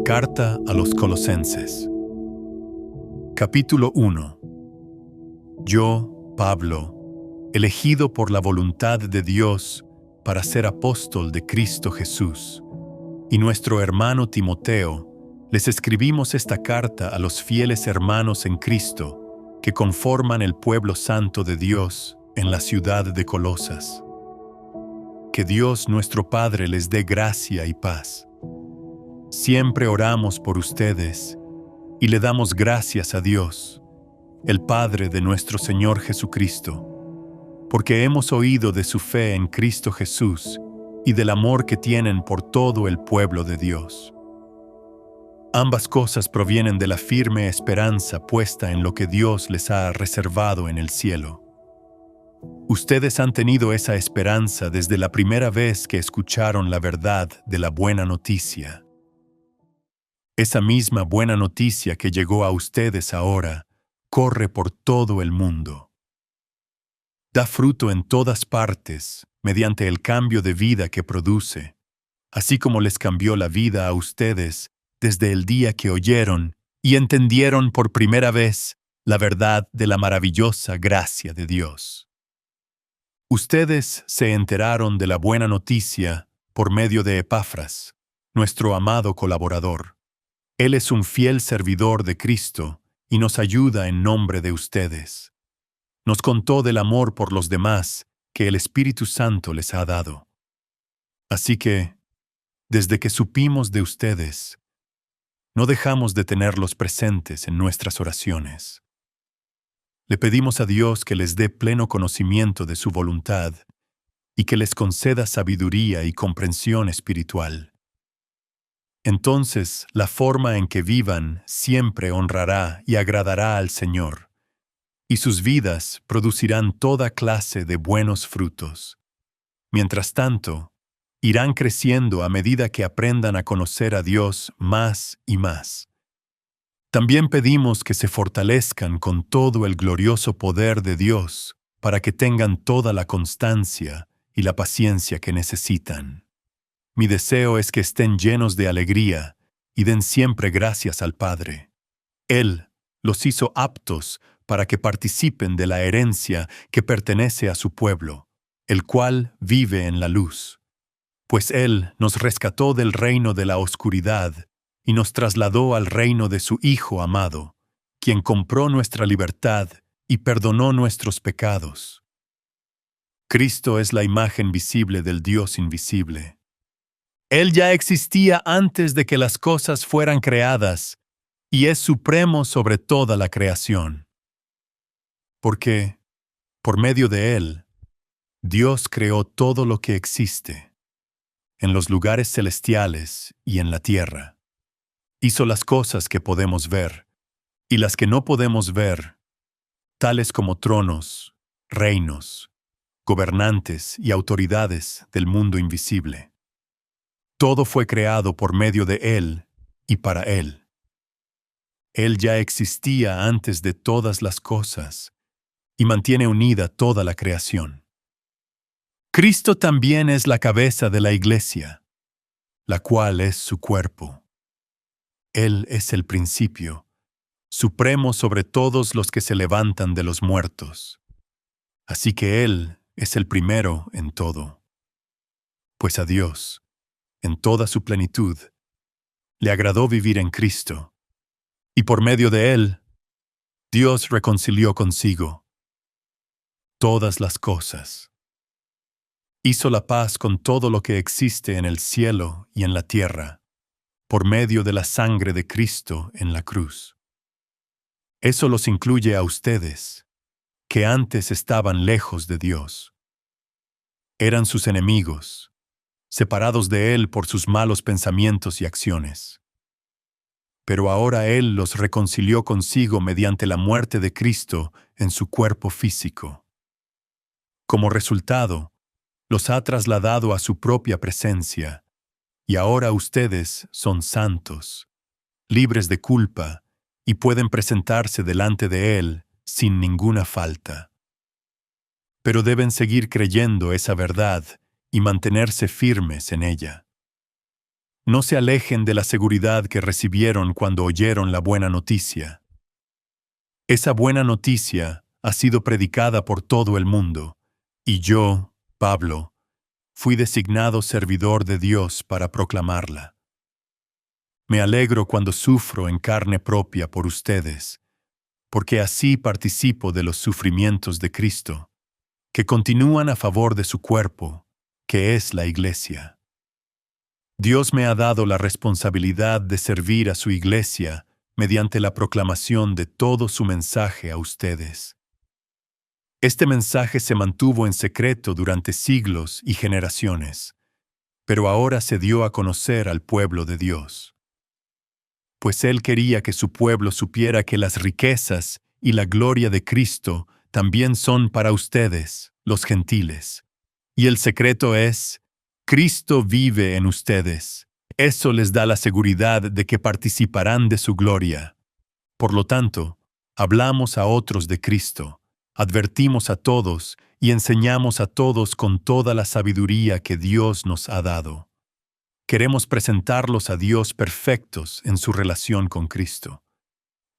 Carta a los Colosenses. Capítulo 1. Yo, Pablo, elegido por la voluntad de Dios para ser apóstol de Cristo Jesús, y nuestro hermano Timoteo, les escribimos esta carta a los fieles hermanos en Cristo que conforman el pueblo santo de Dios en la ciudad de Colosas. Que Dios nuestro Padre les dé gracia y paz. Siempre oramos por ustedes y le damos gracias a Dios, el Padre de nuestro Señor Jesucristo, porque hemos oído de su fe en Cristo Jesús y del amor que tienen por todo el pueblo de Dios. Ambas cosas provienen de la firme esperanza puesta en lo que Dios les ha reservado en el cielo. Ustedes han tenido esa esperanza desde la primera vez que escucharon la verdad de la buena noticia. Esa misma buena noticia que llegó a ustedes ahora corre por todo el mundo. Da fruto en todas partes mediante el cambio de vida que produce, así como les cambió la vida a ustedes desde el día que oyeron y entendieron por primera vez la verdad de la maravillosa gracia de Dios. Ustedes se enteraron de la buena noticia por medio de Epafras, nuestro amado colaborador. Él es un fiel servidor de Cristo y nos ayuda en nombre de ustedes. Nos contó del amor por los demás que el Espíritu Santo les ha dado. Así que, desde que supimos de ustedes, no dejamos de tenerlos presentes en nuestras oraciones. Le pedimos a Dios que les dé pleno conocimiento de su voluntad y que les conceda sabiduría y comprensión espiritual. Entonces, la forma en que vivan siempre honrará y agradará al Señor, y sus vidas producirán toda clase de buenos frutos. Mientras tanto, irán creciendo a medida que aprendan a conocer a Dios más y más. También pedimos que se fortalezcan con todo el glorioso poder de Dios para que tengan toda la constancia y la paciencia que necesitan. Mi deseo es que estén llenos de alegría y den siempre gracias al Padre. Él los hizo aptos para que participen de la herencia que pertenece a su pueblo, el cual vive en la luz. Pues Él nos rescató del reino de la oscuridad y nos trasladó al reino de su Hijo amado, quien compró nuestra libertad y perdonó nuestros pecados. Cristo es la imagen visible del Dios invisible. Él ya existía antes de que las cosas fueran creadas y es supremo sobre toda la creación. Porque, por medio de Él, Dios creó todo lo que existe, en los lugares celestiales y en la tierra. Hizo las cosas que podemos ver y las que no podemos ver, tales como tronos, reinos, gobernantes y autoridades del mundo invisible. Todo fue creado por medio de Él y para Él. Él ya existía antes de todas las cosas y mantiene unida toda la creación. Cristo también es la cabeza de la Iglesia, la cual es su cuerpo. Él es el principio, supremo sobre todos los que se levantan de los muertos. Así que Él es el primero en todo. Pues a Dios, en toda su plenitud, le agradó vivir en Cristo, y por medio de Él, Dios reconcilió consigo todas las cosas. Hizo la paz con todo lo que existe en el cielo y en la tierra, por medio de la sangre de Cristo en la cruz. Eso los incluye a ustedes, que antes estaban lejos de Dios. Eran sus enemigos, separados de Él por sus malos pensamientos y acciones. Pero ahora Él los reconcilió consigo mediante la muerte de Cristo en su cuerpo físico. Como resultado, los ha trasladado a su propia presencia, y ahora ustedes son santos, libres de culpa, y pueden presentarse delante de Él sin ninguna falta. Pero deben seguir creyendo esa verdad y mantenerse firmes en ella. No se alejen de la seguridad que recibieron cuando oyeron la buena noticia. Esa buena noticia ha sido predicada por todo el mundo, y yo, Pablo, fui designado servidor de Dios para proclamarla. Me alegro cuando sufro en carne propia por ustedes, porque así participo de los sufrimientos de Cristo, que continúan a favor de su cuerpo, que es la Iglesia. Dios me ha dado la responsabilidad de servir a su Iglesia mediante la proclamación de todo su mensaje a ustedes. Este mensaje se mantuvo en secreto durante siglos y generaciones, pero ahora se dio a conocer al pueblo de Dios. Pues Él quería que su pueblo supiera que las riquezas y la gloria de Cristo también son para ustedes, los gentiles. Y el secreto es: Cristo vive en ustedes. Eso les da la seguridad de que participarán de su gloria. Por lo tanto, hablamos a otros de Cristo, advertimos a todos y enseñamos a todos con toda la sabiduría que Dios nos ha dado. Queremos presentarlos a Dios perfectos en su relación con Cristo.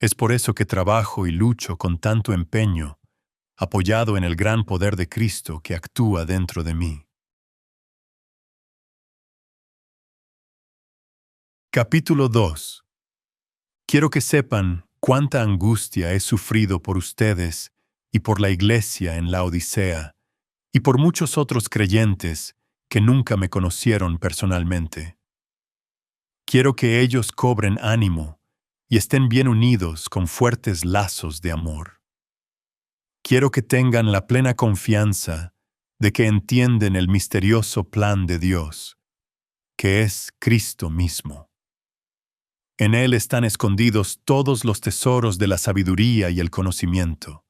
Es por eso que trabajo y lucho con tanto empeño, apoyado en el gran poder de Cristo que actúa dentro de mí. Capítulo 2. Quiero que sepan cuánta angustia he sufrido por ustedes y por la Iglesia en la Odisea, y por muchos otros creyentes que nunca me conocieron personalmente. Quiero que ellos cobren ánimo y estén bien unidos con fuertes lazos de amor. Quiero que tengan la plena confianza de que entienden el misterioso plan de Dios, que es Cristo mismo. En Él están escondidos todos los tesoros de la sabiduría y el conocimiento.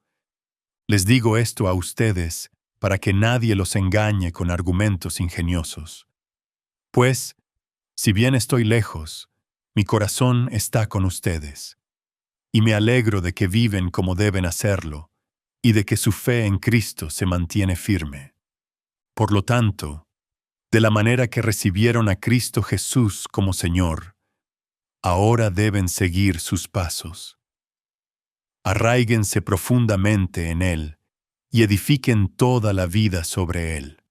Les digo esto a ustedes para que nadie los engañe con argumentos ingeniosos. Pues, si bien estoy lejos, mi corazón está con ustedes, y me alegro de que viven como deben hacerlo, y de que su fe en Cristo se mantiene firme. Por lo tanto, de la manera que recibieron a Cristo Jesús como Señor, ahora deben seguir sus pasos. Arráiguense profundamente en Él y edifiquen toda la vida sobre Él.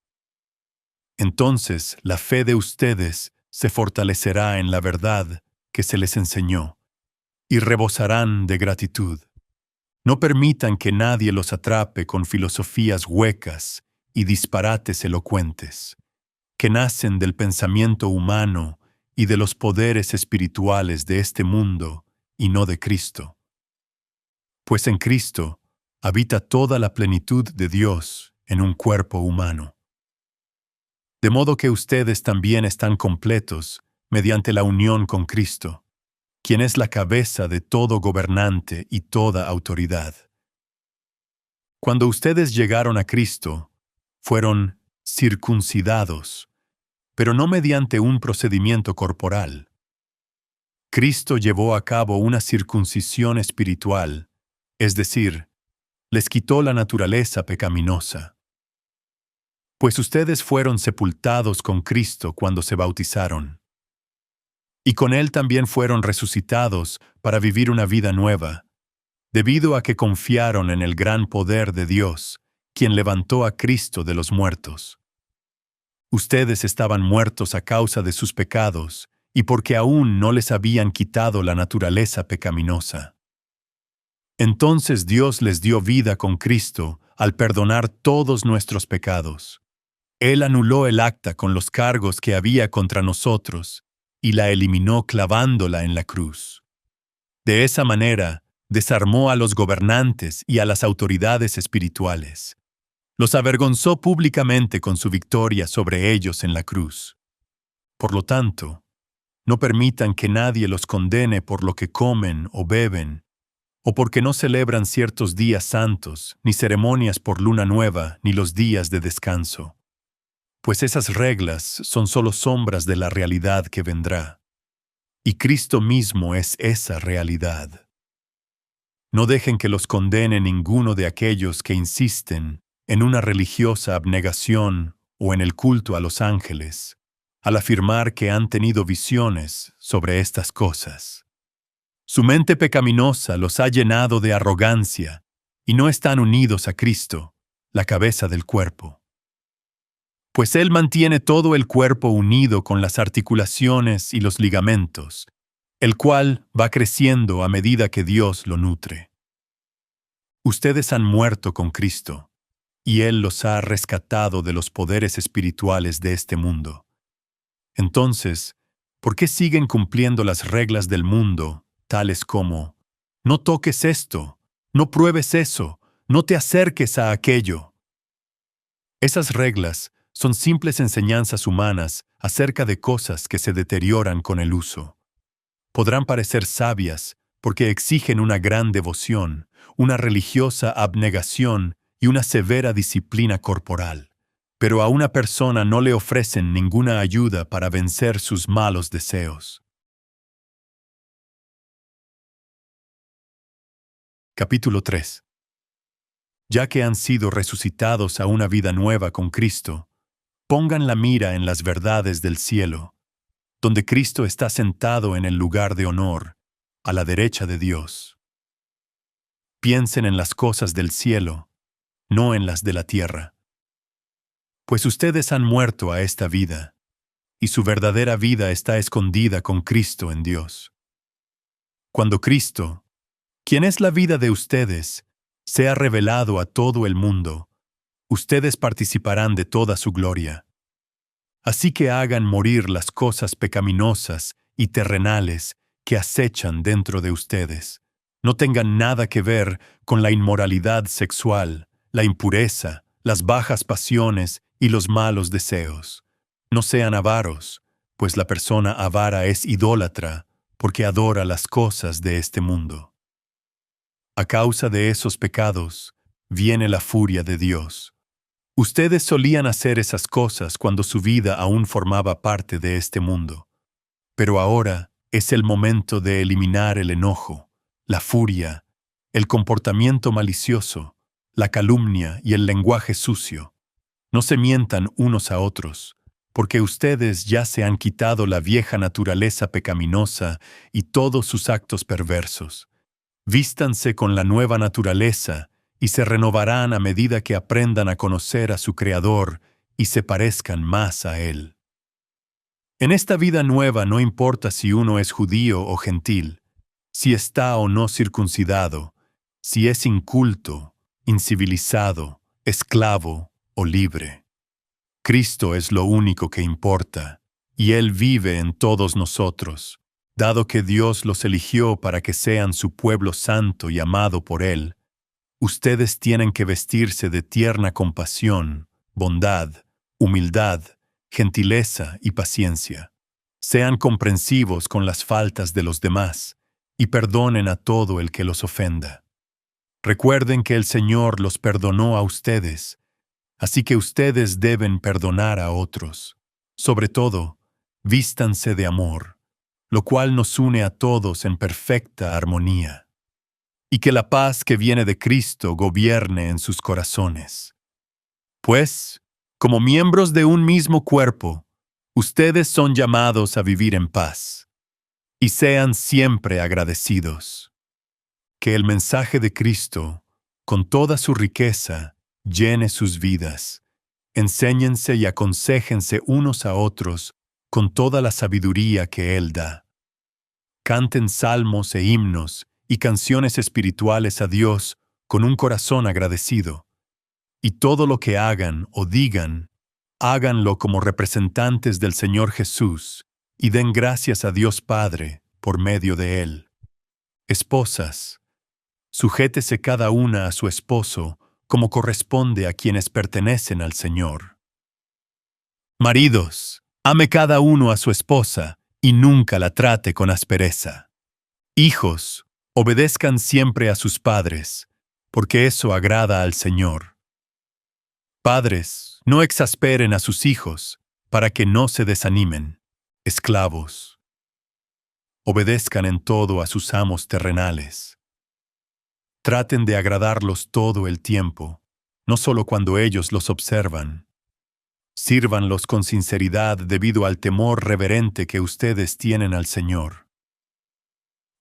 Entonces la fe de ustedes se fortalecerá en la verdad que se les enseñó, y rebosarán de gratitud. No permitan que nadie los atrape con filosofías huecas y disparates elocuentes, que nacen del pensamiento humano y de los poderes espirituales de este mundo y no de Cristo. Pues en Cristo habita toda la plenitud de Dios en un cuerpo humano. De modo que ustedes también están completos mediante la unión con Cristo, quien es la cabeza de todo gobernante y toda autoridad. Cuando ustedes llegaron a Cristo, fueron circuncidados, pero no mediante un procedimiento corporal. Cristo llevó a cabo una circuncisión espiritual, es decir, les quitó la naturaleza pecaminosa. Pues ustedes fueron sepultados con Cristo cuando se bautizaron. Y con Él también fueron resucitados para vivir una vida nueva, debido a que confiaron en el gran poder de Dios, quien levantó a Cristo de los muertos. Ustedes estaban muertos a causa de sus pecados, y porque aún no les habían quitado la naturaleza pecaminosa. Entonces Dios les dio vida con Cristo al perdonar todos nuestros pecados. Él anuló el acta con los cargos que había contra nosotros y la eliminó clavándola en la cruz. De esa manera, desarmó a los gobernantes y a las autoridades espirituales. Los avergonzó públicamente con su victoria sobre ellos en la cruz. Por lo tanto, no permitan que nadie los condene por lo que comen o beben, o porque no celebran ciertos días santos, ni ceremonias por luna nueva, ni los días de descanso. Pues esas reglas son solo sombras de la realidad que vendrá. Y Cristo mismo es esa realidad. No dejen que los condene ninguno de aquellos que insisten en una religiosa abnegación o en el culto a los ángeles, al afirmar que han tenido visiones sobre estas cosas. Su mente pecaminosa los ha llenado de arrogancia y no están unidos a Cristo, la cabeza del cuerpo. Pues Él mantiene todo el cuerpo unido con las articulaciones y los ligamentos, el cual va creciendo a medida que Dios lo nutre. Ustedes han muerto con Cristo, y Él los ha rescatado de los poderes espirituales de este mundo. Entonces, ¿por qué siguen cumpliendo las reglas del mundo, tales como, no toques esto, no pruebes eso, no te acerques a aquello? Esas reglas son simples enseñanzas humanas acerca de cosas que se deterioran con el uso. Podrán parecer sabias porque exigen una gran devoción, una religiosa abnegación y una severa disciplina corporal, pero a una persona no le ofrecen ninguna ayuda para vencer sus malos deseos. Capítulo 3. Ya que han sido resucitados a una vida nueva con Cristo, pongan la mira en las verdades del cielo, donde Cristo está sentado en el lugar de honor, a la derecha de Dios. Piensen en las cosas del cielo, no en las de la tierra. Pues ustedes han muerto a esta vida, y su verdadera vida está escondida con Cristo en Dios. Cuando Cristo, quien es la vida de ustedes, sea revelado a todo el mundo, ustedes participarán de toda su gloria. Así que hagan morir las cosas pecaminosas y terrenales que acechan dentro de ustedes. No tengan nada que ver con la inmoralidad sexual, la impureza, las bajas pasiones y los malos deseos. No sean avaros, pues la persona avara es idólatra, porque adora las cosas de este mundo. A causa de esos pecados, viene la furia de Dios. Ustedes solían hacer esas cosas cuando su vida aún formaba parte de este mundo. Pero ahora es el momento de eliminar el enojo, la furia, el comportamiento malicioso, la calumnia y el lenguaje sucio. No se mientan unos a otros, porque ustedes ya se han quitado la vieja naturaleza pecaminosa y todos sus actos perversos. Vístanse con la nueva naturaleza y se renovarán a medida que aprendan a conocer a su Creador y se parezcan más a Él. En esta vida nueva no importa si uno es judío o gentil, si está o no circuncidado, si es inculto, incivilizado, esclavo o libre. Cristo es lo único que importa, y Él vive en todos nosotros, dado que Dios los eligió para que sean su pueblo santo y amado por Él. Ustedes tienen que vestirse de tierna compasión, bondad, humildad, gentileza y paciencia. Sean comprensivos con las faltas de los demás y perdonen a todo el que los ofenda. Recuerden que el Señor los perdonó a ustedes, así que ustedes deben perdonar a otros. Sobre todo, vístanse de amor, lo cual nos une a todos en perfecta armonía. Y que la paz que viene de Cristo gobierne en sus corazones. Pues, como miembros de un mismo cuerpo, ustedes son llamados a vivir en paz. Y sean siempre agradecidos. Que el mensaje de Cristo, con toda su riqueza, llene sus vidas. Enséñense y aconséjense unos a otros con toda la sabiduría que Él da. Canten salmos e himnos y canciones espirituales a Dios con un corazón agradecido. Y todo lo que hagan o digan, háganlo como representantes del Señor Jesús y den gracias a Dios Padre por medio de Él. Esposas, sujétese cada una a su esposo como corresponde a quienes pertenecen al Señor. Maridos, ame cada uno a su esposa y nunca la trate con aspereza. Hijos, obedezcan siempre a sus padres, porque eso agrada al Señor. Padres, no exasperen a sus hijos, para que no se desanimen. Esclavos, obedezcan en todo a sus amos terrenales. Traten de agradarlos todo el tiempo, no solo cuando ellos los observan. Sírvanlos con sinceridad debido al temor reverente que ustedes tienen al Señor.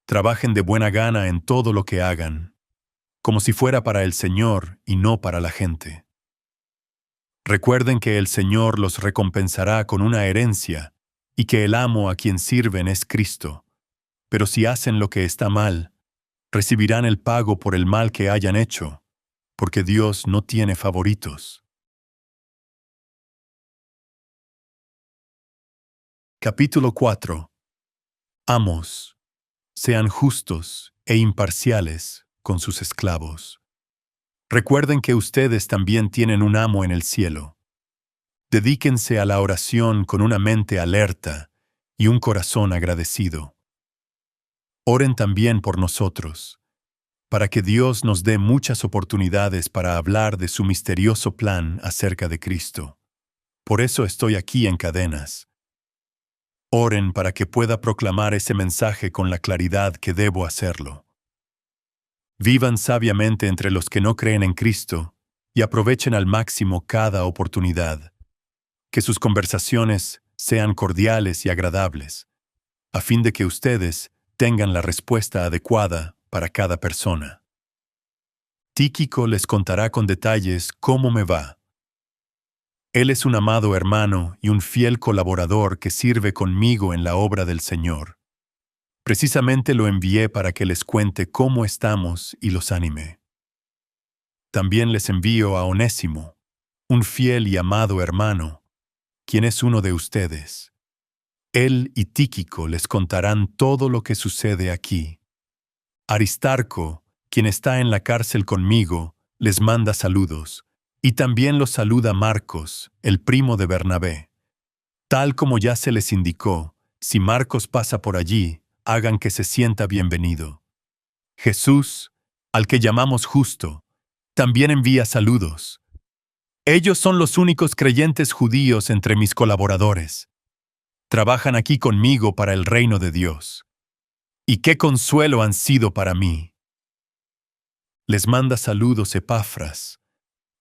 Trabajen de buena gana en todo lo que hagan, como si fuera para el Señor y no para la gente. Recuerden que el Señor los recompensará con una herencia y que el amo a quien sirven es Cristo. Pero si hacen lo que está mal, recibirán el pago por el mal que hayan hecho, porque Dios no tiene favoritos. Capítulo 4. Amos, sean justos e imparciales con sus esclavos. Recuerden que ustedes también tienen un amo en el cielo. Dedíquense a la oración con una mente alerta y un corazón agradecido. Oren también por nosotros, para que Dios nos dé muchas oportunidades para hablar de su misterioso plan acerca de Cristo. Por eso estoy aquí en cadenas. Oren para que pueda proclamar ese mensaje con la claridad que debo hacerlo. Vivan sabiamente entre los que no creen en Cristo y aprovechen al máximo cada oportunidad. Que sus conversaciones sean cordiales y agradables, a fin de que ustedes tengan la respuesta adecuada para cada persona. Tíquico les contará con detalles cómo me va. Él es un amado hermano y un fiel colaborador que sirve conmigo en la obra del Señor. Precisamente lo envié para que les cuente cómo estamos y los anime. También les envío a Onésimo, un fiel y amado hermano, quien es uno de ustedes. Él y Tíquico les contarán todo lo que sucede aquí. Aristarco, quien está en la cárcel conmigo, les manda saludos, y también los saluda Marcos, el primo de Bernabé. Tal como ya se les indicó, si Marcos pasa por allí, hagan que se sienta bienvenido. Jesús, al que llamamos justo, también envía saludos. Ellos son los únicos creyentes judíos entre mis colaboradores. Trabajan aquí conmigo para el reino de Dios. Y qué consuelo han sido para mí. Les manda saludos Epafras,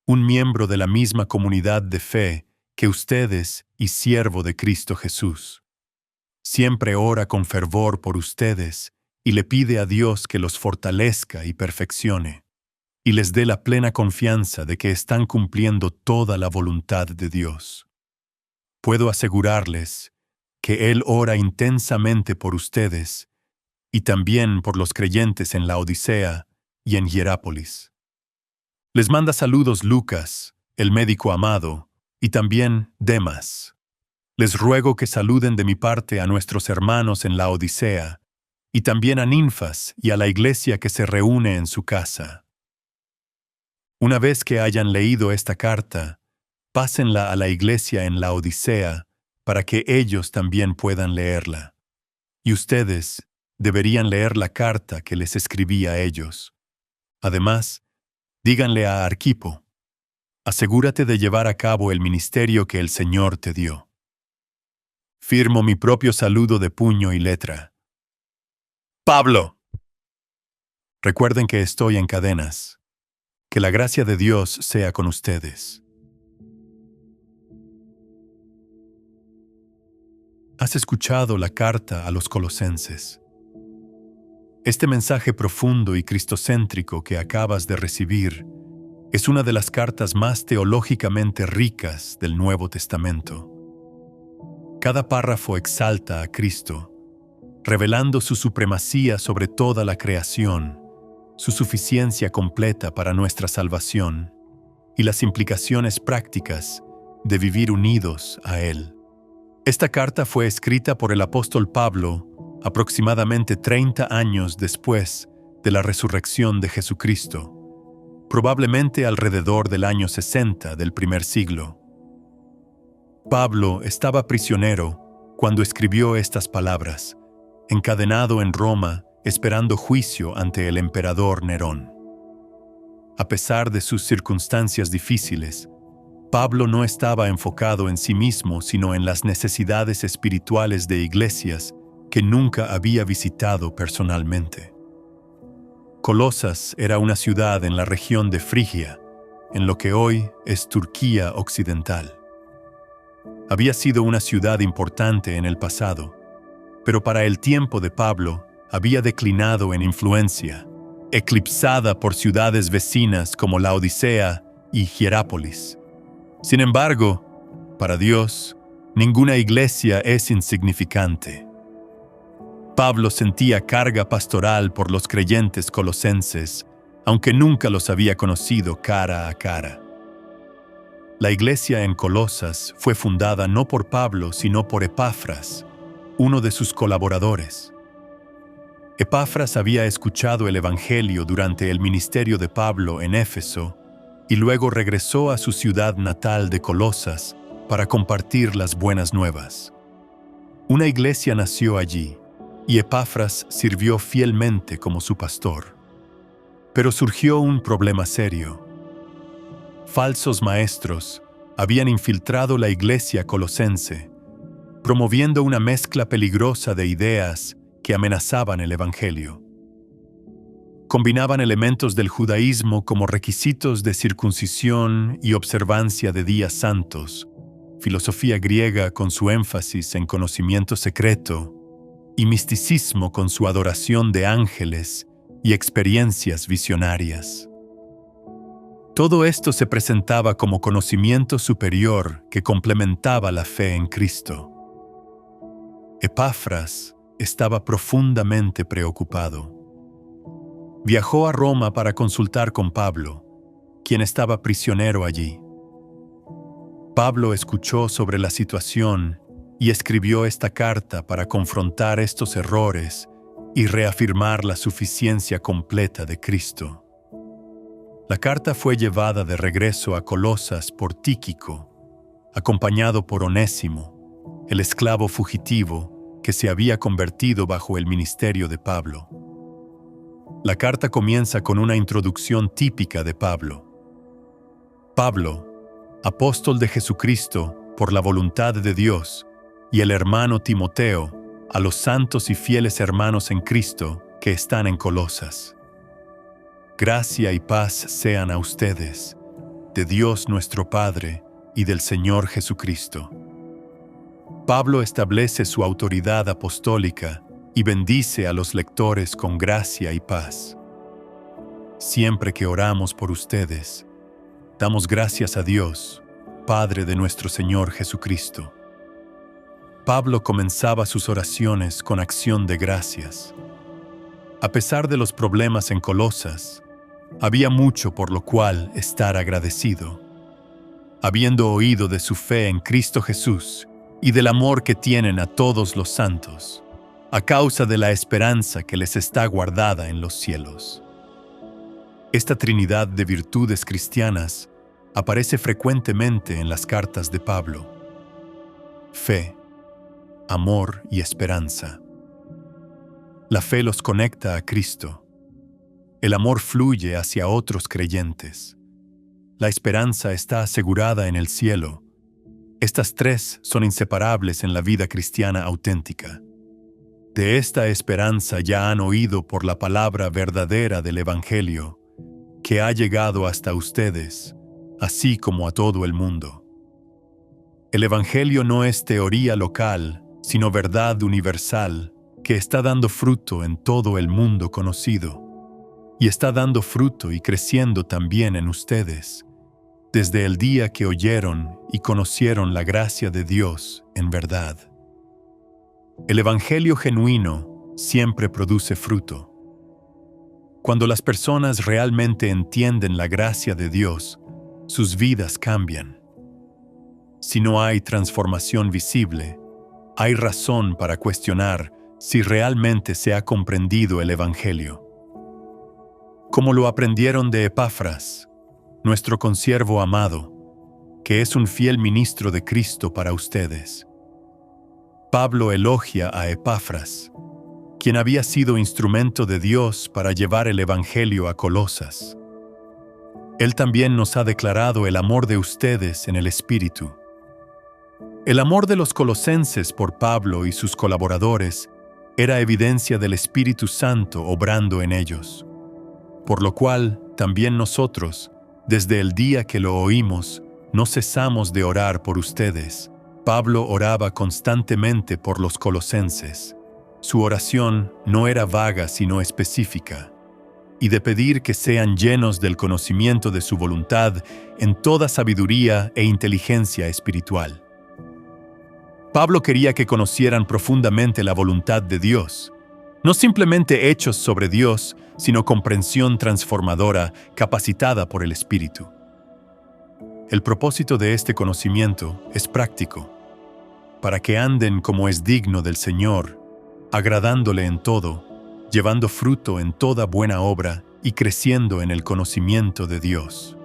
un miembro de la misma comunidad de fe que ustedes y siervo de Cristo Jesús. Siempre ora con fervor por ustedes y le pide a Dios que los fortalezca y perfeccione, y les dé la plena confianza de que están cumpliendo toda la voluntad de Dios. Puedo asegurarles que Él ora intensamente por ustedes y también por los creyentes en Laodicea y en Hierápolis. Les manda saludos Lucas, el médico amado, y también Demas. Les ruego que saluden de mi parte a nuestros hermanos en Laodicea, y también a Ninfas y a la iglesia que se reúne en su casa. Una vez que hayan leído esta carta, pásenla a la iglesia en Laodicea para que ellos también puedan leerla. Y ustedes deberían leer la carta que les escribí a ellos. Además, díganle a Arquipo, asegúrate de llevar a cabo el ministerio que el Señor te dio. Firmo mi propio saludo de puño y letra. Pablo. Recuerden que estoy en cadenas. Que la gracia de Dios sea con ustedes. Has escuchado la carta a los colosenses. Este mensaje profundo y cristocéntrico que acabas de recibir es una de las cartas más teológicamente ricas del Nuevo Testamento. Cada párrafo exalta a Cristo, revelando su supremacía sobre toda la creación, su suficiencia completa para nuestra salvación y las implicaciones prácticas de vivir unidos a Él. Esta carta fue escrita por el apóstol Pablo aproximadamente 30 años después de la resurrección de Jesucristo, probablemente alrededor del año 60 del primer siglo. Pablo estaba prisionero cuando escribió estas palabras, encadenado en Roma, esperando juicio ante el emperador Nerón. A pesar de sus circunstancias difíciles, Pablo no estaba enfocado en sí mismo, sino en las necesidades espirituales de iglesias que nunca había visitado personalmente. Colosas era una ciudad en la región de Frigia, en lo que hoy es Turquía occidental. había sido una ciudad importante en el pasado, pero para el tiempo de Pablo había declinado en influencia, eclipsada por ciudades vecinas como Laodicea y Hierápolis. Sin embargo, para Dios, ninguna iglesia es insignificante. Pablo sentía carga pastoral por los creyentes colosenses, aunque nunca los había conocido cara a cara. La iglesia en Colosas fue fundada no por Pablo, sino por Epafras, uno de sus colaboradores. Epafras había escuchado el Evangelio durante el ministerio de Pablo en Éfeso y luego regresó a su ciudad natal de Colosas para compartir las buenas nuevas. Una iglesia nació allí y Epafras sirvió fielmente como su pastor. Pero surgió un problema serio. Falsos maestros habían infiltrado la iglesia colosense, promoviendo una mezcla peligrosa de ideas que amenazaban el Evangelio. Combinaban elementos del judaísmo como requisitos de circuncisión y observancia de días santos, filosofía griega con su énfasis en conocimiento secreto, y misticismo con su adoración de ángeles y experiencias visionarias. Todo esto se presentaba como conocimiento superior que complementaba la fe en Cristo. Epafras estaba profundamente preocupado. Viajó a Roma para consultar con Pablo, quien estaba prisionero allí. Pablo escuchó sobre la situación y escribió esta carta para confrontar estos errores y reafirmar la suficiencia completa de Cristo. La carta fue llevada de regreso a Colosas por Tíquico, acompañado por Onésimo, el esclavo fugitivo que se había convertido bajo el ministerio de Pablo. La carta comienza con una introducción típica de Pablo. Pablo, apóstol de Jesucristo por la voluntad de Dios, y el hermano Timoteo, a los santos y fieles hermanos en Cristo que están en Colosas. Gracia y paz sean a ustedes, de Dios nuestro Padre y del Señor Jesucristo. Pablo establece su autoridad apostólica y bendice a los lectores con gracia y paz. Siempre que oramos por ustedes, damos gracias a Dios, Padre de nuestro Señor Jesucristo. Pablo comenzaba sus oraciones con acción de gracias. A pesar de los problemas en Colosas, había mucho por lo cual estar agradecido. Habiendo oído de su fe en Cristo Jesús y del amor que tienen a todos los santos, a causa de la esperanza que les está guardada en los cielos. Esta trinidad de virtudes cristianas aparece frecuentemente en las cartas de Pablo. Fe, amor y esperanza. La fe los conecta a Cristo. El amor fluye hacia otros creyentes. La esperanza está asegurada en el cielo. Estas tres son inseparables en la vida cristiana auténtica. De esta esperanza ya han oído por la palabra verdadera del Evangelio, que ha llegado hasta ustedes, así como a todo el mundo. El Evangelio no es teoría local, sino verdad universal, que está dando fruto en todo el mundo conocido, y está dando fruto y creciendo también en ustedes, desde el día que oyeron y conocieron la gracia de Dios en verdad. El Evangelio genuino siempre produce fruto. Cuando las personas realmente entienden la gracia de Dios, sus vidas cambian. Si no hay transformación visible, hay razón para cuestionar si realmente se ha comprendido el Evangelio. Como lo aprendieron de Epafras, nuestro consiervo amado, que es un fiel ministro de Cristo para ustedes. Pablo elogia a Epafras, quien había sido instrumento de Dios para llevar el Evangelio a Colosas. Él también nos ha declarado el amor de ustedes en el Espíritu. El amor de los colosenses por Pablo y sus colaboradores era evidencia del Espíritu Santo obrando en ellos, por lo cual también nosotros, desde el día que lo oímos, no cesamos de orar por ustedes, Pablo oraba constantemente por los colosenses. Su oración no era vaga sino específica, y de pedir que sean llenos del conocimiento de su voluntad en toda sabiduría e inteligencia espiritual. Pablo quería que conocieran profundamente la voluntad de Dios, no simplemente hechos sobre Dios, sino comprensión transformadora capacitada por el Espíritu. El propósito de este conocimiento es práctico, para que anden como es digno del Señor, agradándole en todo, llevando fruto en toda buena obra y creciendo en el conocimiento de Dios.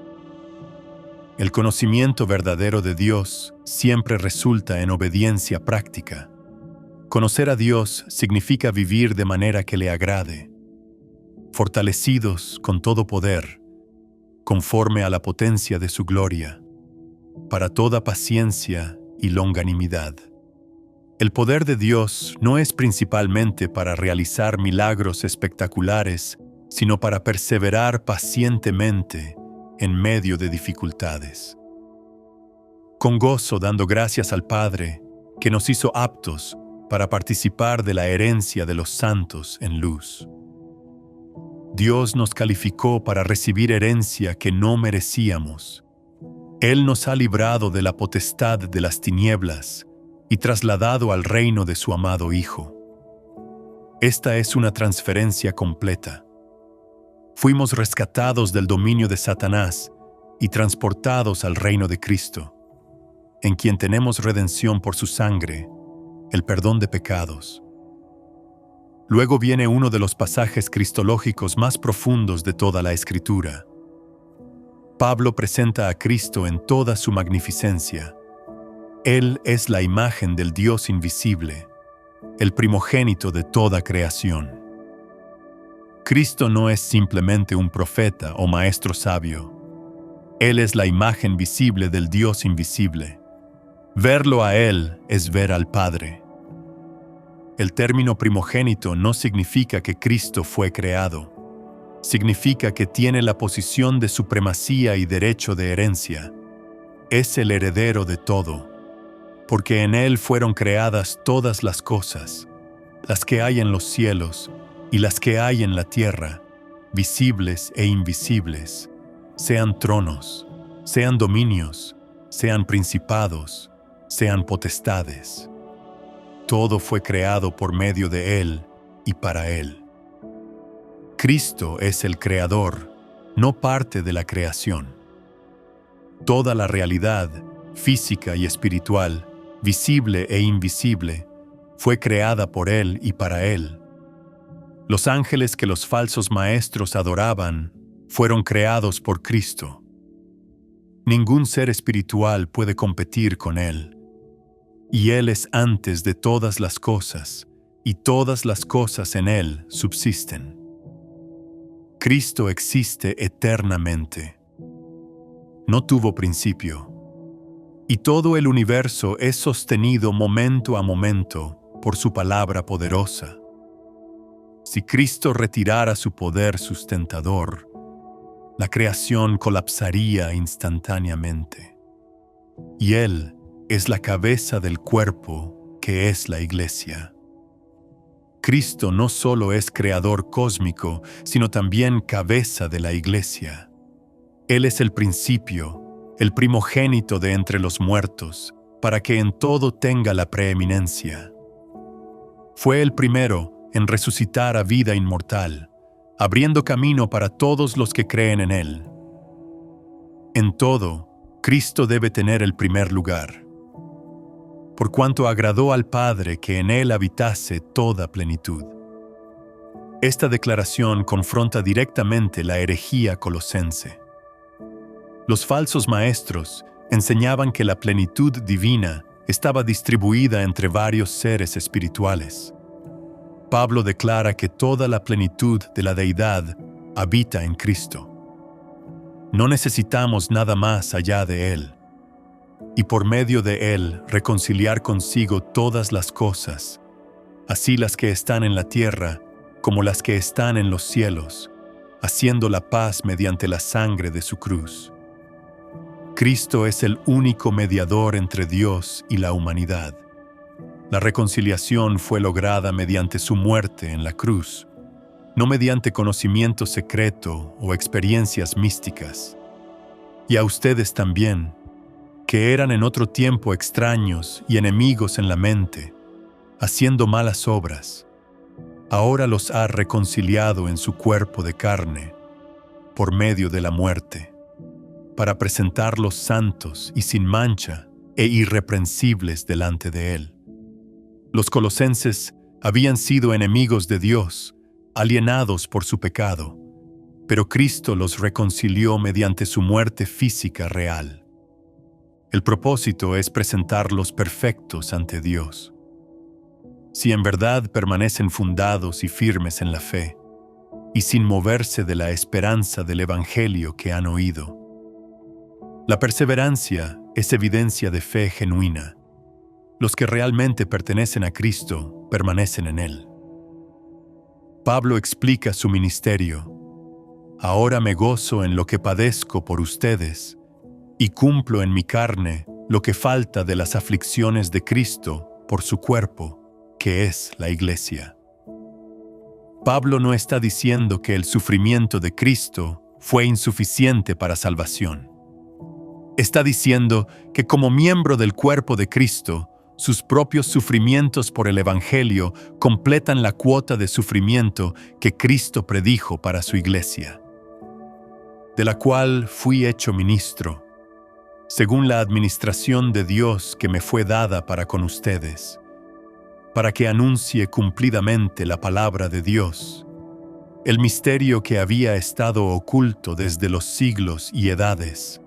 El conocimiento verdadero de Dios siempre resulta en obediencia práctica. Conocer a Dios significa vivir de manera que le agrade, fortalecidos con todo poder, conforme a la potencia de su gloria, para toda paciencia y longanimidad. El poder de Dios no es principalmente para realizar milagros espectaculares, sino para perseverar pacientemente en medio de dificultades. Con gozo dando gracias al Padre, que nos hizo aptos para participar de la herencia de los santos en luz. Dios nos calificó para recibir herencia que no merecíamos. Él nos ha librado de la potestad de las tinieblas y trasladado al reino de su amado Hijo. Esta es una transferencia completa. Fuimos rescatados del dominio de Satanás y transportados al reino de Cristo, en quien tenemos redención por su sangre, el perdón de pecados. Luego viene uno de los pasajes cristológicos más profundos de toda la Escritura. Pablo presenta a Cristo en toda su magnificencia. Él es la imagen del Dios invisible, el primogénito de toda creación. Cristo no es simplemente un profeta o maestro sabio. Él es la imagen visible del Dios invisible. Verlo a Él es ver al Padre. El término primogénito no significa que Cristo fue creado. Significa que tiene la posición de supremacía y derecho de herencia. Es el heredero de todo, porque en Él fueron creadas todas las cosas, las que hay en los cielos y las que hay en la tierra, visibles e invisibles, sean tronos, sean dominios, sean principados, sean potestades. Todo fue creado por medio de Él y para Él. Cristo es el Creador, no parte de la creación. Toda la realidad, física y espiritual, visible e invisible, fue creada por Él y para Él. Los ángeles que los falsos maestros adoraban fueron creados por Cristo. Ningún ser espiritual puede competir con Él. Y Él es antes de todas las cosas, y todas las cosas en Él subsisten. Cristo existe eternamente. No tuvo principio. Y todo el universo es sostenido momento a momento por su palabra poderosa. Si Cristo retirara su poder sustentador, la creación colapsaría instantáneamente. Y Él es la cabeza del cuerpo que es la Iglesia. Cristo no solo es creador cósmico, sino también cabeza de la Iglesia. Él es el principio, el primogénito de entre los muertos, para que en todo tenga la preeminencia. Fue el primero en resucitar a vida inmortal, abriendo camino para todos los que creen en Él. En todo, Cristo debe tener el primer lugar, por cuanto agradó al Padre que en Él habitase toda plenitud. Esta declaración confronta directamente la herejía colosense. Los falsos maestros enseñaban que la plenitud divina estaba distribuida entre varios seres espirituales. Pablo declara que toda la plenitud de la deidad habita en Cristo. No necesitamos nada más allá de Él, y por medio de Él reconciliar consigo todas las cosas, así las que están en la tierra como las que están en los cielos, haciendo la paz mediante la sangre de su cruz. Cristo es el único mediador entre Dios y la humanidad. La reconciliación fue lograda mediante su muerte en la cruz, no mediante conocimiento secreto o experiencias místicas. Y a ustedes también, que eran en otro tiempo extraños y enemigos en la mente, haciendo malas obras, ahora los ha reconciliado en su cuerpo de carne, por medio de la muerte, para presentarlos santos y sin mancha e irreprensibles delante de Él. Los colosenses habían sido enemigos de Dios, alienados por su pecado, pero Cristo los reconcilió mediante su muerte física real. El propósito es presentarlos perfectos ante Dios. Si en verdad permanecen fundados y firmes en la fe, y sin moverse de la esperanza del Evangelio que han oído. La perseverancia es evidencia de fe genuina. Los que realmente pertenecen a Cristo permanecen en Él. Pablo explica su ministerio. Ahora me gozo en lo que padezco por ustedes, y cumplo en mi carne lo que falta de las aflicciones de Cristo por su cuerpo, que es la Iglesia. Pablo no está diciendo que el sufrimiento de Cristo fue insuficiente para salvación. Está diciendo que como miembro del cuerpo de Cristo, sus propios sufrimientos por el Evangelio completan la cuota de sufrimiento que Cristo predijo para su Iglesia, de la cual fui hecho ministro, según la administración de Dios que me fue dada para con ustedes, para que anuncie cumplidamente la palabra de Dios, el misterio que había estado oculto desde los siglos y edades,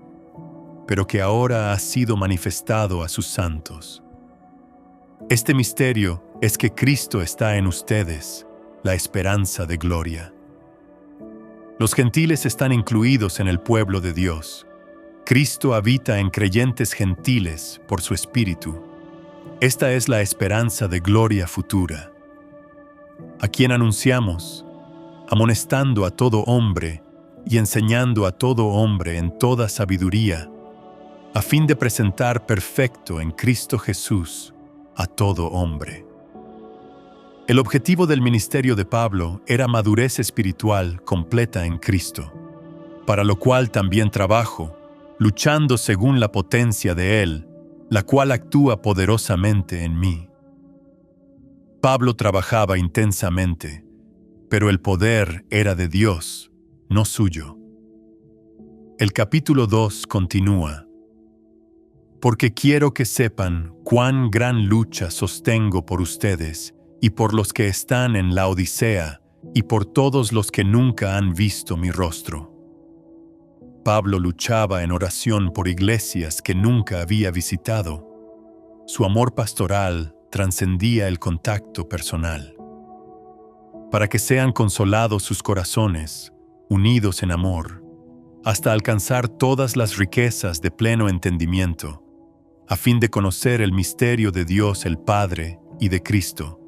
pero que ahora ha sido manifestado a sus santos. Este misterio es que Cristo está en ustedes, la esperanza de gloria. Los gentiles están incluidos en el pueblo de Dios. Cristo habita en creyentes gentiles por su Espíritu. Esta es la esperanza de gloria futura, a quien anunciamos, amonestando a todo hombre y enseñando a todo hombre en toda sabiduría, a fin de presentar perfecto en Cristo Jesús a todo hombre. El objetivo del ministerio de Pablo era madurez espiritual completa en Cristo, para lo cual también trabajo, luchando según la potencia de Él, la cual actúa poderosamente en mí. Pablo trabajaba intensamente, pero el poder era de Dios, no suyo. El capítulo 2 continúa. Porque quiero que sepan cuán gran lucha sostengo por ustedes y por los que están en la Odisea y por todos los que nunca han visto mi rostro. Pablo luchaba en oración por iglesias que nunca había visitado. Su amor pastoral trascendía el contacto personal. Para que sean consolados sus corazones, unidos en amor, hasta alcanzar todas las riquezas de pleno entendimiento, a fin de conocer el misterio de Dios el Padre y de Cristo,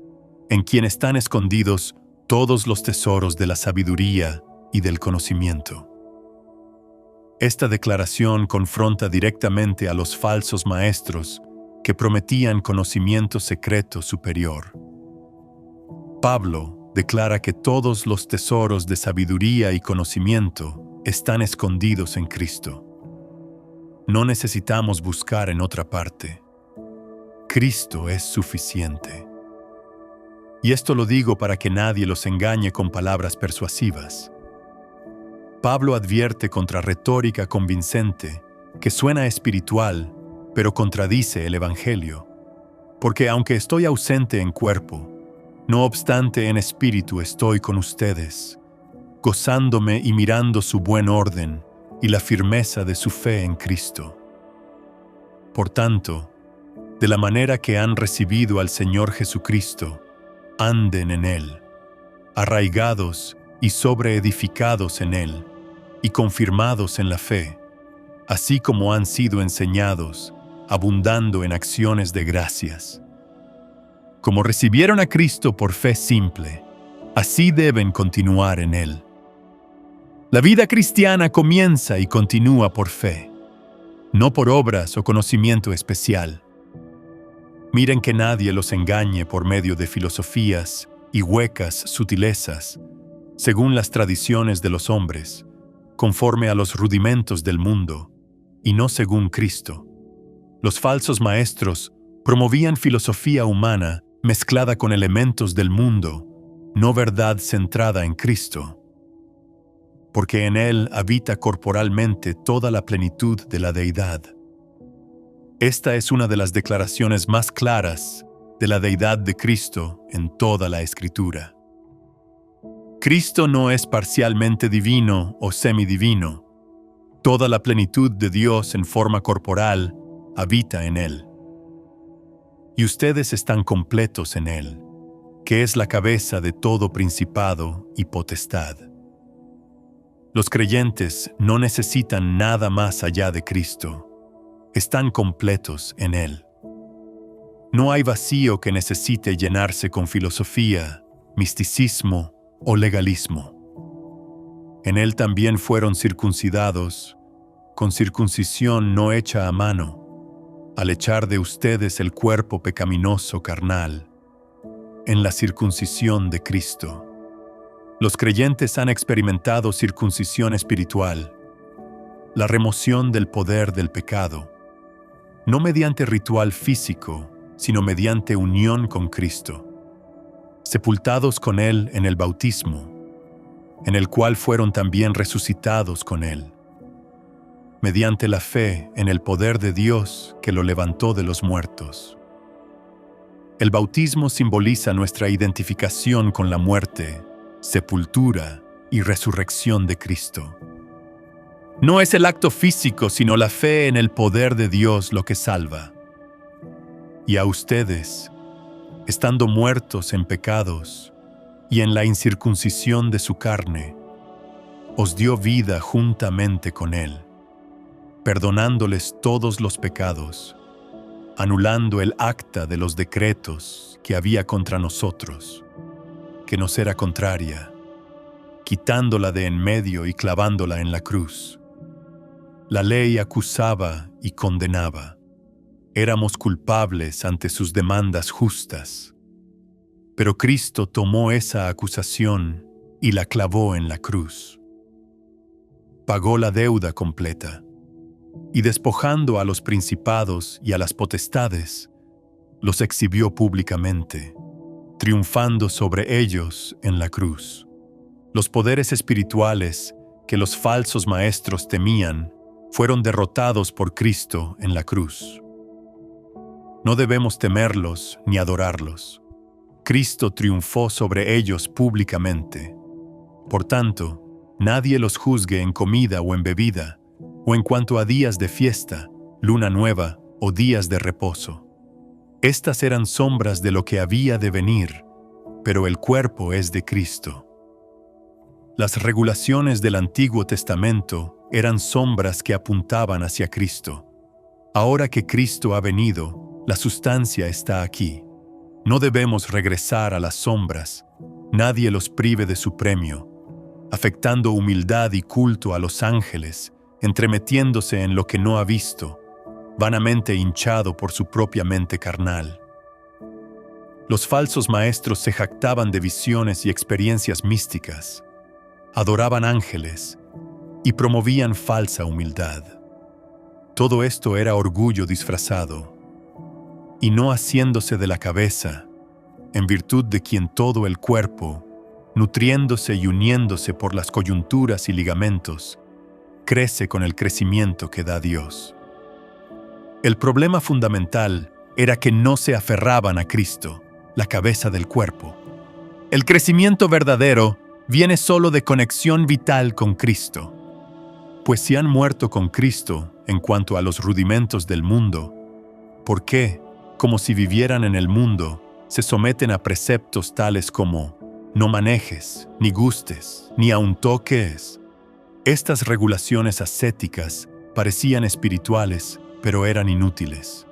en quien están escondidos todos los tesoros de la sabiduría y del conocimiento. Esta declaración confronta directamente a los falsos maestros que prometían conocimiento secreto superior. Pablo declara que todos los tesoros de sabiduría y conocimiento están escondidos en Cristo. No necesitamos buscar en otra parte. Cristo es suficiente. Y esto lo digo para que nadie los engañe con palabras persuasivas. Pablo advierte contra retórica convincente que suena espiritual, pero contradice el Evangelio. Porque aunque estoy ausente en cuerpo, no obstante en espíritu estoy con ustedes, gozándome y mirando su buen orden y la firmeza de su fe en Cristo. Por tanto, de la manera que han recibido al Señor Jesucristo, anden en Él, arraigados y sobreedificados en Él, y confirmados en la fe, así como han sido enseñados, abundando en acciones de gracias. Como recibieron a Cristo por fe simple, así deben continuar en Él. La vida cristiana comienza y continúa por fe. no por obras o conocimiento especial. Miren que nadie los engañe por medio de filosofías y huecas sutilezas, según las tradiciones de los hombres, conforme a los rudimentos del mundo, y no según Cristo. Los falsos maestros promovían filosofía humana mezclada con elementos del mundo, no verdad centrada en Cristo, porque en Él habita corporalmente toda la plenitud de la deidad. Esta es una de las declaraciones más claras de la deidad de Cristo en toda la Escritura. Cristo no es parcialmente divino o semidivino. Toda la plenitud de Dios en forma corporal habita en Él. Y ustedes están completos en Él, que es la cabeza de todo principado y potestad. Los creyentes no necesitan nada más allá de Cristo. Están completos en Él. No hay vacío que necesite llenarse con filosofía, misticismo o legalismo. En Él también fueron circuncidados, con circuncisión no hecha a mano, al echar de ustedes el cuerpo pecaminoso carnal, en la circuncisión de Cristo. Los creyentes han experimentado circuncisión espiritual, la remoción del poder del pecado, no mediante ritual físico, sino mediante unión con Cristo, sepultados con Él en el bautismo, en el cual fueron también resucitados con Él, mediante la fe en el poder de Dios que lo levantó de los muertos. El bautismo simboliza nuestra identificación con la muerte, sepultura y resurrección de Cristo. No es el acto físico, sino la fe en el poder de Dios lo que salva. Y a ustedes, estando muertos en pecados y en la incircuncisión de su carne, os dio vida juntamente con Él, perdonándoles todos los pecados, anulando el acta de los decretos que había contra nosotros, que nos era contraria, quitándola de en medio y clavándola en la cruz. La ley acusaba y condenaba. Éramos culpables ante sus demandas justas. Pero Cristo tomó esa acusación y la clavó en la cruz. Pagó la deuda completa, y despojando a los principados y a las potestades, los exhibió públicamente, triunfando sobre ellos en la cruz. Los poderes espirituales que los falsos maestros temían fueron derrotados por Cristo en la cruz. No debemos temerlos ni adorarlos. Cristo triunfó sobre ellos públicamente. Por tanto, nadie los juzgue en comida o en bebida, o en cuanto a días de fiesta, luna nueva o días de reposo. Estas eran sombras de lo que había de venir, pero el cuerpo es de Cristo. Las regulaciones del Antiguo Testamento eran sombras que apuntaban hacia Cristo. Ahora que Cristo ha venido, la sustancia está aquí. No debemos regresar a las sombras. Nadie los prive de su premio, afectando humildad y culto a los ángeles, entremetiéndose en lo que no ha visto, vanamente hinchado por su propia mente carnal. Los falsos maestros se jactaban de visiones y experiencias místicas, adoraban ángeles y promovían falsa humildad. Todo esto era orgullo disfrazado, y no haciéndose de la cabeza, en virtud de quien todo el cuerpo, nutriéndose y uniéndose por las coyunturas y ligamentos, crece con el crecimiento que da Dios. El problema fundamental era que no se aferraban a Cristo, la cabeza del cuerpo. El crecimiento verdadero viene solo de conexión vital con Cristo. Pues si han muerto con Cristo en cuanto a los rudimentos del mundo, ¿por qué, como si vivieran en el mundo, se someten a preceptos tales como no manejes, ni gustes, ni aun toques? Estas regulaciones ascéticas parecían espirituales, pero eran inútiles.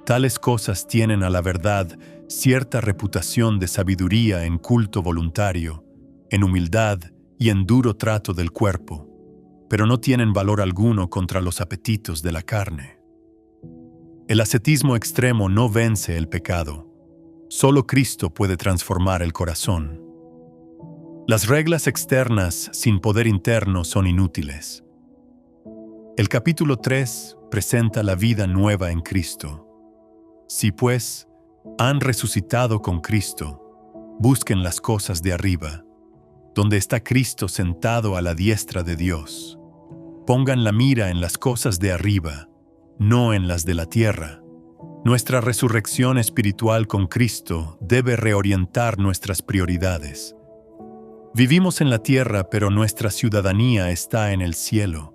Tales cosas tienen a la verdad cierta reputación de sabiduría en culto voluntario, en humildad y en duro trato del cuerpo, pero no tienen valor alguno contra los apetitos de la carne. El ascetismo extremo no vence el pecado. Solo Cristo puede transformar el corazón. Las reglas externas sin poder interno son inútiles. El capítulo 3 presenta la vida nueva en Cristo. Si pues han resucitado con Cristo, busquen las cosas de arriba, donde está Cristo sentado a la diestra de Dios. Pongan la mira en las cosas de arriba, no en las de la tierra. Nuestra resurrección espiritual con Cristo debe reorientar nuestras prioridades. Vivimos en la tierra, pero nuestra ciudadanía está en el cielo.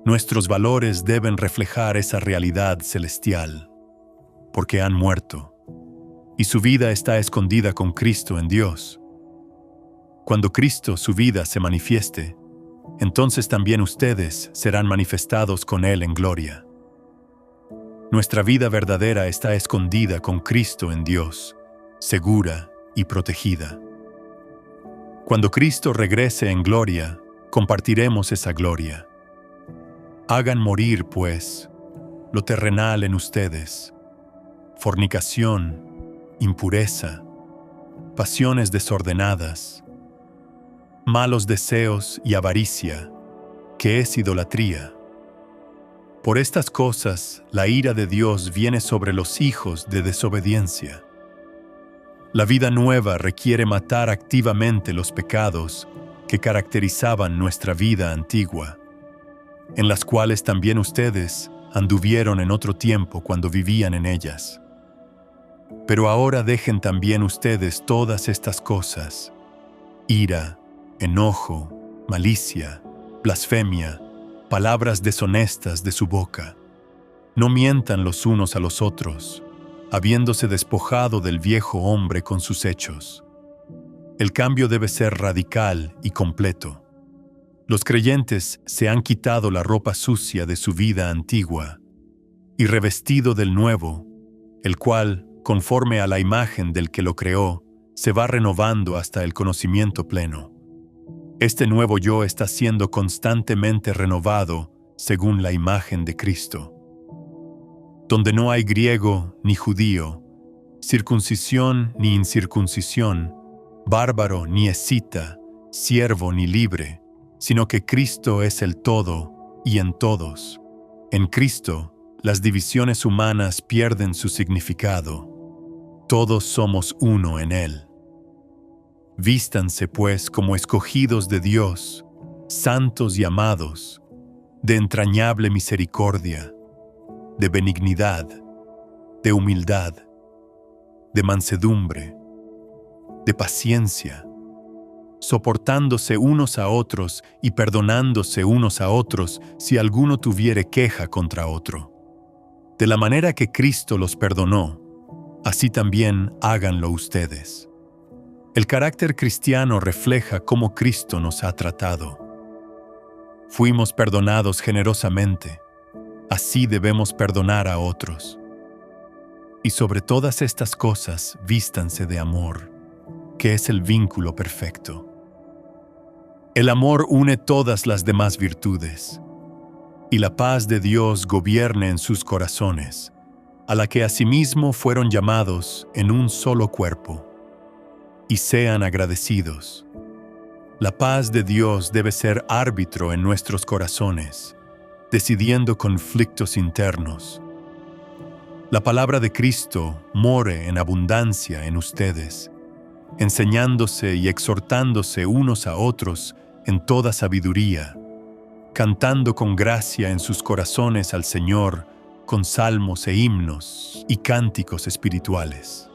Nuestros valores deben reflejar esa realidad celestial, porque han muerto, y su vida está escondida con Cristo en Dios. Cuando Cristo, su vida, se manifieste, entonces también ustedes serán manifestados con Él en gloria. Nuestra vida verdadera está escondida con Cristo en Dios, segura y protegida. Cuando Cristo regrese en gloria, compartiremos esa gloria. Hagan morir, pues, lo terrenal en ustedes: fornicación, impureza, pasiones desordenadas, malos deseos y avaricia, que es idolatría. Por estas cosas, la ira de Dios viene sobre los hijos de desobediencia. La vida nueva requiere matar activamente los pecados que caracterizaban nuestra vida antigua, en las cuales también ustedes anduvieron en otro tiempo cuando vivían en ellas. Pero ahora dejen también ustedes todas estas cosas: ira, enojo, malicia, blasfemia, palabras deshonestas de su boca. No mientan los unos a los otros, habiéndose despojado del viejo hombre con sus hechos. El cambio debe ser radical y completo. Los creyentes se han quitado la ropa sucia de su vida antigua y revestido del nuevo, el cual, conforme a la imagen del que lo creó, se va renovando hasta el conocimiento pleno. Este nuevo yo está siendo constantemente renovado según la imagen de Cristo. Donde no hay griego ni judío, circuncisión ni incircuncisión, bárbaro ni escita, siervo ni libre, sino que Cristo es el todo y en todos. En Cristo, las divisiones humanas pierden su significado. Todos somos uno en Él. Vístanse, pues, como escogidos de Dios, santos y amados, de entrañable misericordia, de benignidad, de humildad, de mansedumbre, de paciencia, soportándose unos a otros y perdonándose unos a otros si alguno tuviere queja contra otro. De la manera que Cristo los perdonó, así también háganlo ustedes. El carácter cristiano refleja cómo Cristo nos ha tratado. Fuimos perdonados generosamente. Así debemos perdonar a otros. Y sobre todas estas cosas, vístanse de amor, que es el vínculo perfecto. El amor une todas las demás virtudes, y la paz de Dios gobierne en sus corazones, a la que asimismo fueron llamados en un solo cuerpo. Y sean agradecidos. La paz de Dios debe ser árbitro en nuestros corazones, decidiendo conflictos internos. La palabra de Cristo more en abundancia en ustedes, enseñándose y exhortándose unos a otros en toda sabiduría, cantando con gracia en sus corazones al Señor con salmos e himnos y cánticos espirituales.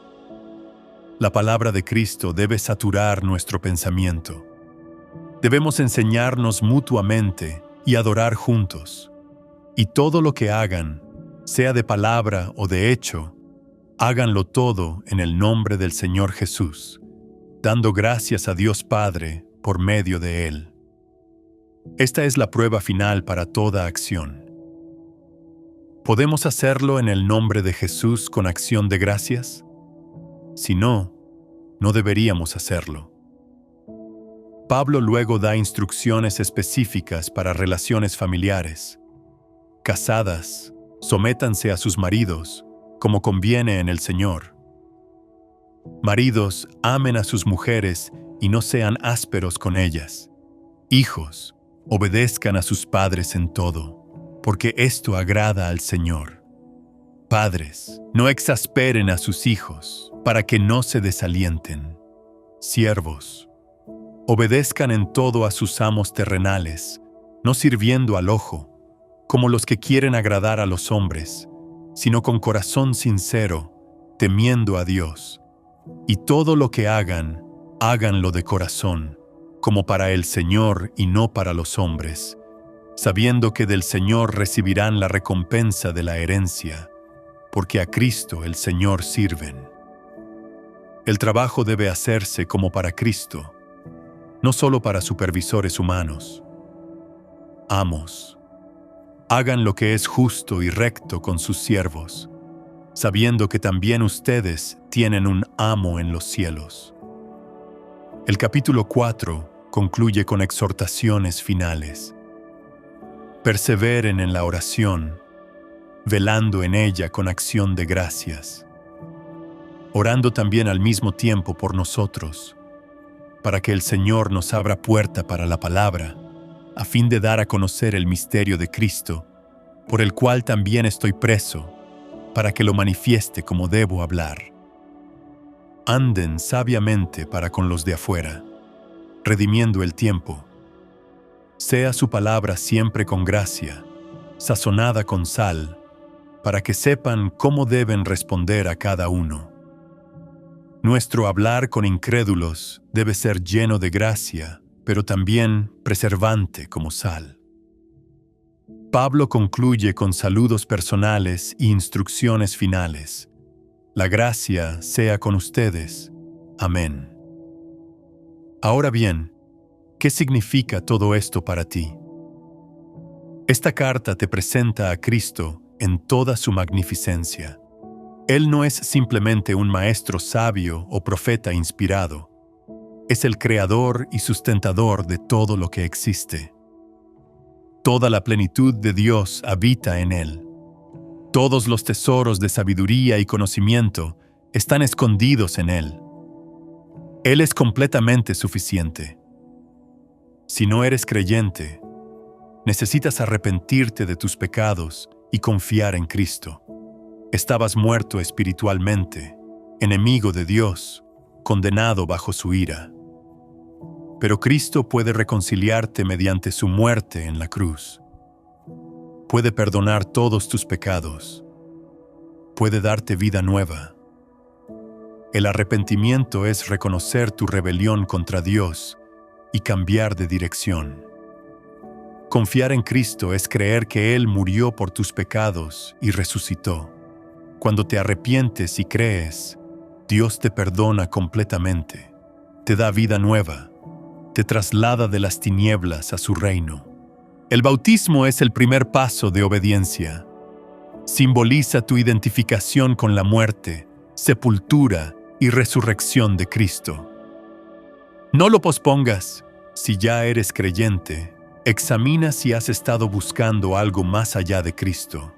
La palabra de Cristo debe saturar nuestro pensamiento. Debemos enseñarnos mutuamente y adorar juntos. Y todo lo que hagan, sea de palabra o de hecho, háganlo todo en el nombre del Señor Jesús, dando gracias a Dios Padre por medio de Él. Esta es la prueba final para toda acción. ¿Podemos hacerlo en el nombre de Jesús con acción de gracias? Si no, no deberíamos hacerlo. Pablo luego da instrucciones específicas para relaciones familiares. Casadas, sométanse a sus maridos, como conviene en el Señor. Maridos, amen a sus mujeres y no sean ásperos con ellas. Hijos, obedezcan a sus padres en todo, porque esto agrada al Señor. Padres, no exasperen a sus hijos, para que no se desalienten. Siervos, obedezcan en todo a sus amos terrenales, no sirviendo al ojo, como los que quieren agradar a los hombres, sino con corazón sincero, temiendo a Dios. Y todo lo que hagan, háganlo de corazón, como para el Señor y no para los hombres, sabiendo que del Señor recibirán la recompensa de la herencia, porque a Cristo el Señor sirven. El trabajo debe hacerse como para Cristo, no solo para supervisores humanos. Amos, hagan lo que es justo y recto con sus siervos, sabiendo que también ustedes tienen un amo en los cielos. El capítulo 4 concluye con exhortaciones finales. Perseveren en la oración, velando en ella con acción de gracias, orando también al mismo tiempo por nosotros, para que el Señor nos abra puerta para la palabra, a fin de dar a conocer el misterio de Cristo, por el cual también estoy preso, para que lo manifieste como debo hablar. Anden sabiamente para con los de afuera, redimiendo el tiempo. Sea su palabra siempre con gracia, sazonada con sal, para que sepan cómo deben responder a cada uno. Nuestro hablar con incrédulos debe ser lleno de gracia, pero también preservante como sal. Pablo concluye con saludos personales e instrucciones finales. La gracia sea con ustedes. Amén. Ahora bien, ¿qué significa todo esto para ti? Esta carta te presenta a Cristo en toda su magnificencia. Él no es simplemente un maestro sabio o profeta inspirado. Es el creador y sustentador de todo lo que existe. Toda la plenitud de Dios habita en Él. Todos los tesoros de sabiduría y conocimiento están escondidos en Él. Él es completamente suficiente. Si no eres creyente, necesitas arrepentirte de tus pecados y confiar en Cristo. Estabas muerto espiritualmente, enemigo de Dios, condenado bajo su ira. Pero Cristo puede reconciliarte mediante su muerte en la cruz. Puede perdonar todos tus pecados. Puede darte vida nueva. El arrepentimiento es reconocer tu rebelión contra Dios y cambiar de dirección. Confiar en Cristo es creer que Él murió por tus pecados y resucitó. Cuando te arrepientes y crees, Dios te perdona completamente, te da vida nueva, te traslada de las tinieblas a su reino. El bautismo es el primer paso de obediencia. Simboliza tu identificación con la muerte, sepultura y resurrección de Cristo. No lo pospongas. Si ya eres creyente, examina si has estado buscando algo más allá de Cristo.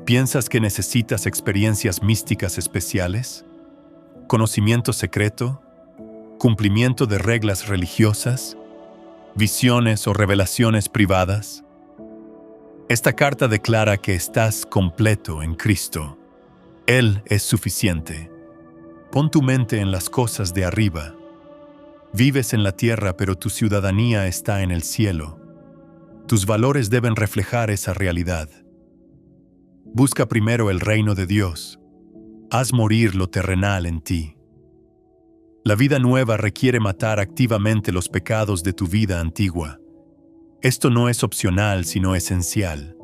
¿Piensas que necesitas experiencias místicas especiales? ¿Conocimiento secreto? ¿Cumplimiento de reglas religiosas? ¿Visiones o revelaciones privadas? Esta carta declara que estás completo en Cristo. Él es suficiente. Pon tu mente en las cosas de arriba. Vives en la tierra, pero tu ciudadanía está en el cielo. Tus valores deben reflejar esa realidad. Busca primero el reino de Dios. Haz morir lo terrenal en ti. La vida nueva requiere matar activamente los pecados de tu vida antigua. Esto no es opcional, sino esencial.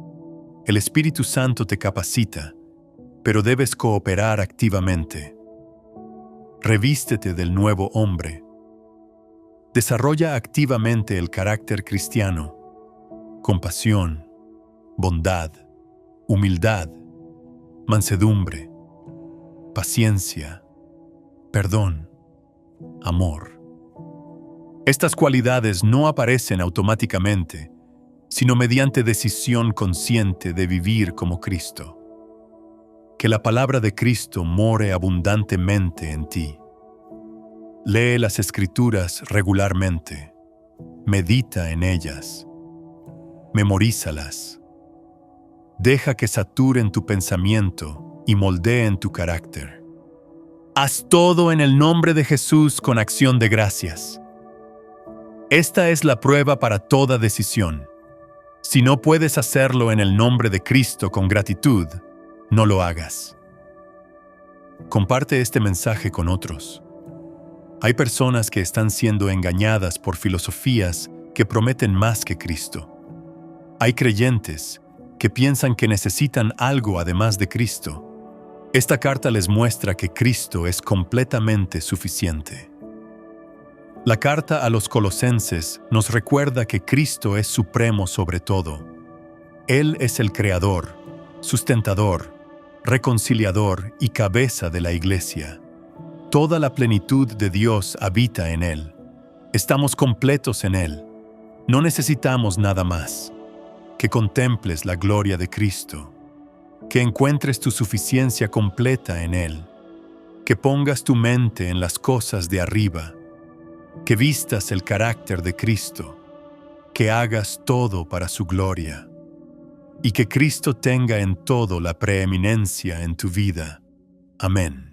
El Espíritu Santo te capacita, pero debes cooperar activamente. Revístete del nuevo hombre. Desarrolla activamente el carácter cristiano, compasión, bondad, humildad, mansedumbre, paciencia, perdón, amor. Estas cualidades no aparecen automáticamente, sino mediante decisión consciente de vivir como Cristo. Que la palabra de Cristo more abundantemente en ti. Lee las Escrituras regularmente. Medita en ellas. Memorízalas. Deja que saturen tu pensamiento y moldeen tu carácter. Haz todo en el nombre de Jesús con acción de gracias. Esta es la prueba para toda decisión. Si no puedes hacerlo en el nombre de Cristo con gratitud, no lo hagas. Comparte este mensaje con otros. Hay personas que están siendo engañadas por filosofías que prometen más que Cristo. Hay creyentes que piensan que necesitan algo además de Cristo. Esta carta les muestra que Cristo es completamente suficiente. La carta a los Colosenses nos recuerda que Cristo es supremo sobre todo. Él es el creador, sustentador, reconciliador y cabeza de la Iglesia. Toda la plenitud de Dios habita en Él. Estamos completos en Él. No necesitamos nada más. Que contemples la gloria de Cristo. Que encuentres tu suficiencia completa en Él. Que pongas tu mente en las cosas de arriba. Que vistas el carácter de Cristo. Que hagas todo para su gloria. Y que Cristo tenga en todo la preeminencia en tu vida. Amén.